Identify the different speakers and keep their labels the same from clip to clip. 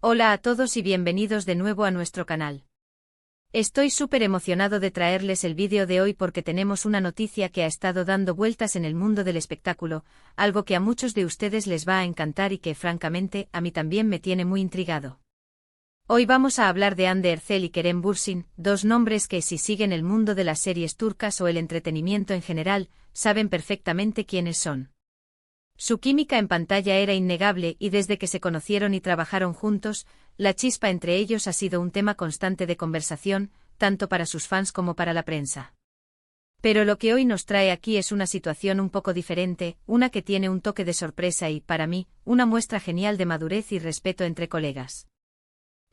Speaker 1: Hola a todos y bienvenidos de nuevo a nuestro canal. Estoy súper emocionado de traerles el vídeo de hoy porque tenemos una noticia que ha estado dando vueltas en el mundo del espectáculo, algo que a muchos de ustedes les va a encantar y que francamente a mí también me tiene muy intrigado. Hoy vamos a hablar de Hande Erçel y Kerem Bürsin, dos nombres que si siguen el mundo de las series turcas o el entretenimiento en general, saben perfectamente quiénes son. Su química en pantalla era innegable y desde que se conocieron y trabajaron juntos, la chispa entre ellos ha sido un tema constante de conversación, tanto para sus fans como para la prensa. Pero lo que hoy nos trae aquí es una situación un poco diferente, una que tiene un toque de sorpresa y, para mí, una muestra genial de madurez y respeto entre colegas.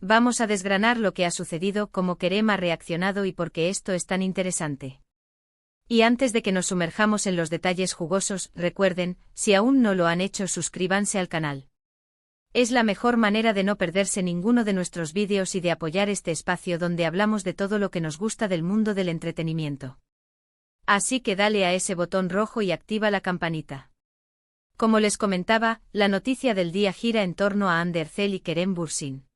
Speaker 1: Vamos a desgranar lo que ha sucedido, cómo Kerem ha reaccionado y por qué esto es tan interesante. Y antes de que nos sumerjamos en los detalles jugosos, recuerden, si aún no lo han hecho, suscríbanse al canal. Es la mejor manera de no perderse ninguno de nuestros vídeos y de apoyar este espacio donde hablamos de todo lo que nos gusta del mundo del entretenimiento. Así que dale a ese botón rojo y activa la campanita. Como les comentaba, la noticia del día gira en torno a Hande Erçel y Kerem Bürsin.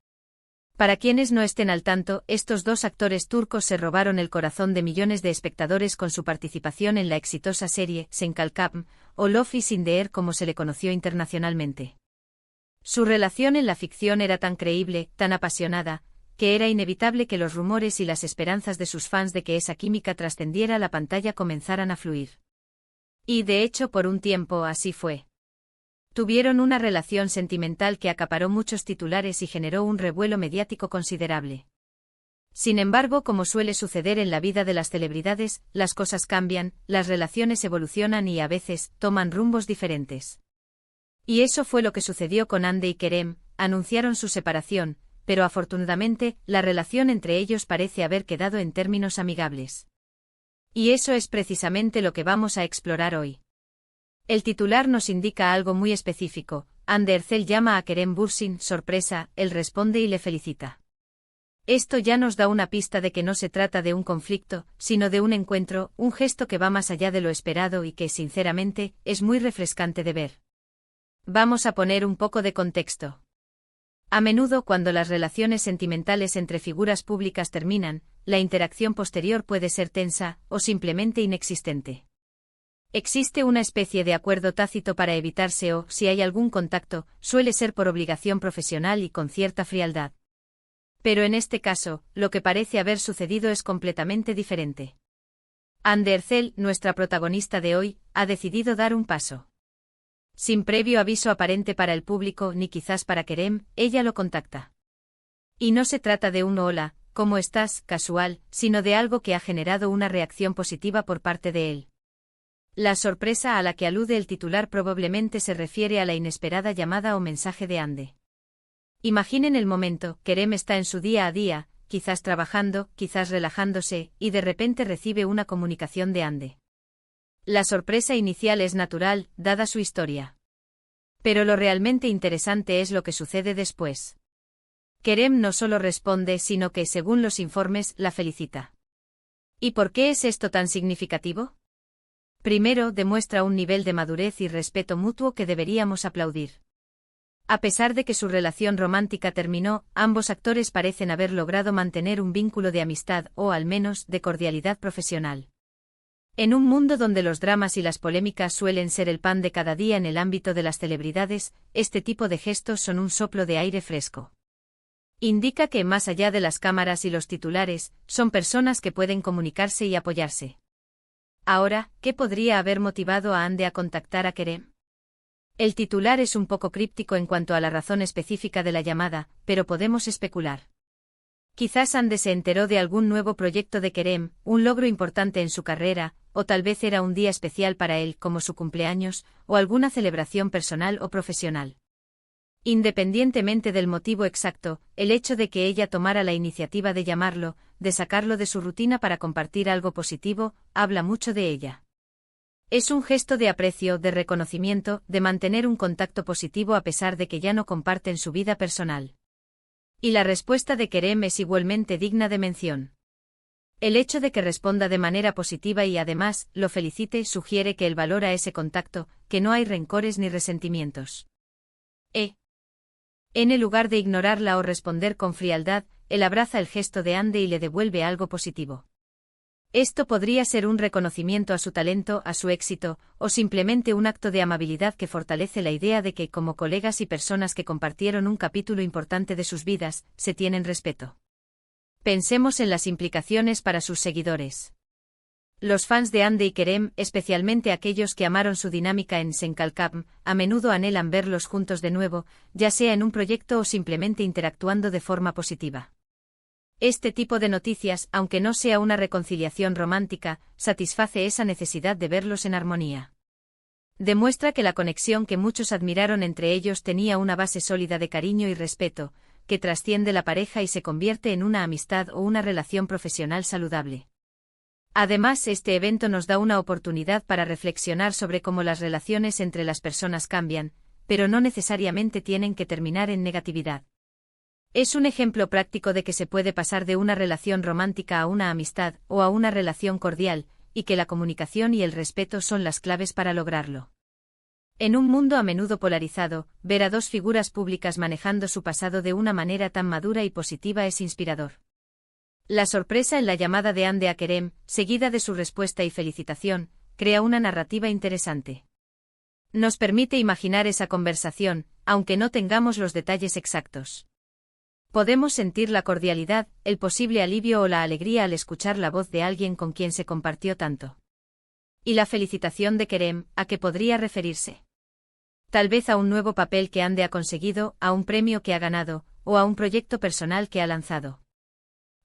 Speaker 1: Para quienes no estén al tanto, estos dos actores turcos se robaron el corazón de millones de espectadores con su participación en la exitosa serie Sen Kalkam, o Love is in the Air como se le conoció internacionalmente. Su relación en la ficción era tan creíble, tan apasionada, que era inevitable que los rumores y las esperanzas de sus fans de que esa química trascendiera a la pantalla comenzaran a fluir. Y de hecho por un tiempo así fue. Tuvieron una relación sentimental que acaparó muchos titulares y generó un revuelo mediático considerable. Sin embargo, como suele suceder en la vida de las celebridades, las cosas cambian, las relaciones evolucionan y a veces toman rumbos diferentes. Y eso fue lo que sucedió con Hande y Kerem, anunciaron su separación, pero afortunadamente, la relación entre ellos parece haber quedado en términos amigables. Y eso es precisamente lo que vamos a explorar hoy. El titular nos indica algo muy específico. Hande Erçel llama a Kerem Bürsin, sorpresa, él responde y le felicita. Esto ya nos da una pista de que no se trata de un conflicto, sino de un encuentro, un gesto que va más allá de lo esperado y que, sinceramente, es muy refrescante de ver. Vamos a poner un poco de contexto. A menudo cuando las relaciones sentimentales entre figuras públicas terminan, la interacción posterior puede ser tensa, o simplemente inexistente. Existe una especie de acuerdo tácito para evitarse o, si hay algún contacto, suele ser por obligación profesional y con cierta frialdad. Pero en este caso, lo que parece haber sucedido es completamente diferente. Hande Erçel, nuestra protagonista de hoy, ha decidido dar un paso. Sin previo aviso aparente para el público ni quizás para Kerem, ella lo contacta. Y no se trata de un hola, ¿cómo estás?, casual, sino de algo que ha generado una reacción positiva por parte de él. La sorpresa a la que alude el titular probablemente se refiere a la inesperada llamada o mensaje de Hande. Imaginen el momento, Kerem está en su día a día, quizás trabajando, quizás relajándose, y de repente recibe una comunicación de Hande. La sorpresa inicial es natural, dada su historia. Pero lo realmente interesante es lo que sucede después. Kerem no solo responde, sino que, según los informes, la felicita. ¿Y por qué es esto tan significativo? Primero, demuestra un nivel de madurez y respeto mutuo que deberíamos aplaudir. A pesar de que su relación romántica terminó, ambos actores parecen haber logrado mantener un vínculo de amistad o, al menos, de cordialidad profesional. En un mundo donde los dramas y las polémicas suelen ser el pan de cada día en el ámbito de las celebridades, este tipo de gestos son un soplo de aire fresco. Indica que, más allá de las cámaras y los titulares, son personas que pueden comunicarse y apoyarse. Ahora, ¿qué podría haber motivado a Hande a contactar a Kerem? El titular es un poco críptico en cuanto a la razón específica de la llamada, pero podemos especular. Quizás Hande se enteró de algún nuevo proyecto de Kerem, un logro importante en su carrera, o tal vez era un día especial para él como su cumpleaños, o alguna celebración personal o profesional. Independientemente del motivo exacto, el hecho de que ella tomara la iniciativa de llamarlo, de sacarlo de su rutina para compartir algo positivo, habla mucho de ella. Es un gesto de aprecio, de reconocimiento, de mantener un contacto positivo a pesar de que ya no comparten su vida personal. Y la respuesta de Kerem es igualmente digna de mención. El hecho de que responda de manera positiva y además lo felicite sugiere que él valora ese contacto, que no hay rencores ni resentimientos. En lugar de ignorarla o responder con frialdad, él abraza el gesto de Andy y le devuelve algo positivo. Esto podría ser un reconocimiento a su talento, a su éxito, o simplemente un acto de amabilidad que fortalece la idea de que, como colegas y personas que compartieron un capítulo importante de sus vidas, se tienen respeto. Pensemos en las implicaciones para sus seguidores. Los fans de Andy y Kerem, especialmente aquellos que amaron su dinámica en Senkalkam, a menudo anhelan verlos juntos de nuevo, ya sea en un proyecto o simplemente interactuando de forma positiva. Este tipo de noticias, aunque no sea una reconciliación romántica, satisface esa necesidad de verlos en armonía. Demuestra que la conexión que muchos admiraron entre ellos tenía una base sólida de cariño y respeto, que trasciende la pareja y se convierte en una amistad o una relación profesional saludable. Además, este evento nos da una oportunidad para reflexionar sobre cómo las relaciones entre las personas cambian, pero no necesariamente tienen que terminar en negatividad. Es un ejemplo práctico de que se puede pasar de una relación romántica a una amistad o a una relación cordial, y que la comunicación y el respeto son las claves para lograrlo. En un mundo a menudo polarizado, ver a dos figuras públicas manejando su pasado de una manera tan madura y positiva es inspirador. La sorpresa en la llamada de Andy a Kerem, seguida de su respuesta y felicitación, crea una narrativa interesante. Nos permite imaginar esa conversación, aunque no tengamos los detalles exactos. Podemos sentir la cordialidad, el posible alivio o la alegría al escuchar la voz de alguien con quien se compartió tanto. Y la felicitación de Kerem, ¿a qué podría referirse? Tal vez a un nuevo papel que Andy ha conseguido, a un premio que ha ganado, o a un proyecto personal que ha lanzado.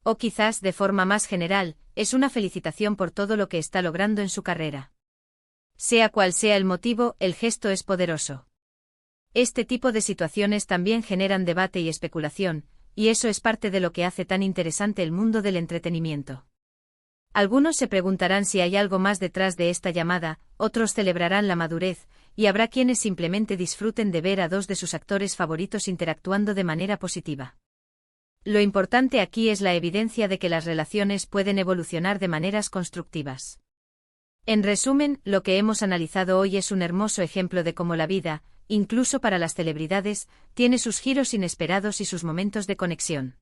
Speaker 1: O quizás, de forma más general, es una felicitación por todo lo que está logrando en su carrera. Sea cual sea el motivo, el gesto es poderoso. Este tipo de situaciones también generan debate y especulación, y eso es parte de lo que hace tan interesante el mundo del entretenimiento. Algunos se preguntarán si hay algo más detrás de esta llamada, otros celebrarán la madurez, y habrá quienes simplemente disfruten de ver a dos de sus actores favoritos interactuando de manera positiva. Lo importante aquí es la evidencia de que las relaciones pueden evolucionar de maneras constructivas. En resumen, lo que hemos analizado hoy es un hermoso ejemplo de cómo la vida, incluso para las celebridades, tiene sus giros inesperados y sus momentos de conexión.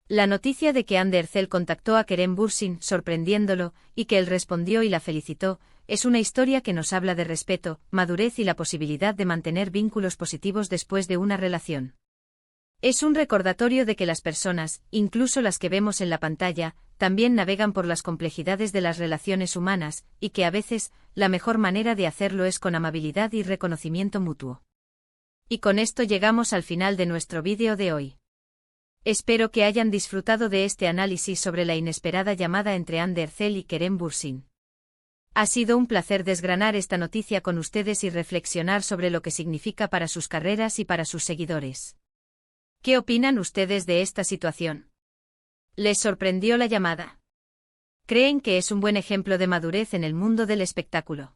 Speaker 1: La noticia de que Ander Erzel contactó a Kerem Bürsin sorprendiéndolo, y que él respondió y la felicitó, es una historia que nos habla de respeto, madurez y la posibilidad de mantener vínculos positivos después de una relación. Es un recordatorio de que las personas, incluso las que vemos en la pantalla, también navegan por las complejidades de las relaciones humanas, y que a veces, la mejor manera de hacerlo es con amabilidad y reconocimiento mutuo. Y con esto llegamos al final de nuestro vídeo de hoy. Espero que hayan disfrutado de este análisis sobre la inesperada llamada entre Ander Erzel y Kerem Bürsin. Ha sido un placer desgranar esta noticia con ustedes y reflexionar sobre lo que significa para sus carreras y para sus seguidores. ¿Qué opinan ustedes de esta situación? ¿Les sorprendió la llamada? ¿Creen que es un buen ejemplo de madurez en el mundo del espectáculo?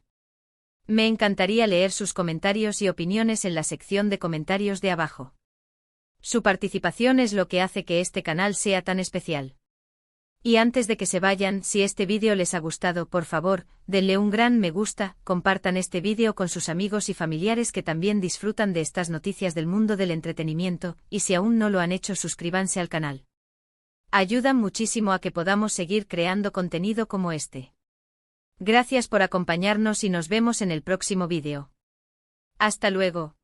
Speaker 1: Me encantaría leer sus comentarios y opiniones en la sección de comentarios de abajo. Su participación es lo que hace que este canal sea tan especial. Y antes de que se vayan, si este vídeo les ha gustado, por favor, denle un gran me gusta, compartan este vídeo con sus amigos y familiares que también disfrutan de estas noticias del mundo del entretenimiento, y si aún no lo han hecho, suscríbanse al canal. Ayudan muchísimo a que podamos seguir creando contenido como este. Gracias por acompañarnos y nos vemos en el próximo vídeo. Hasta luego.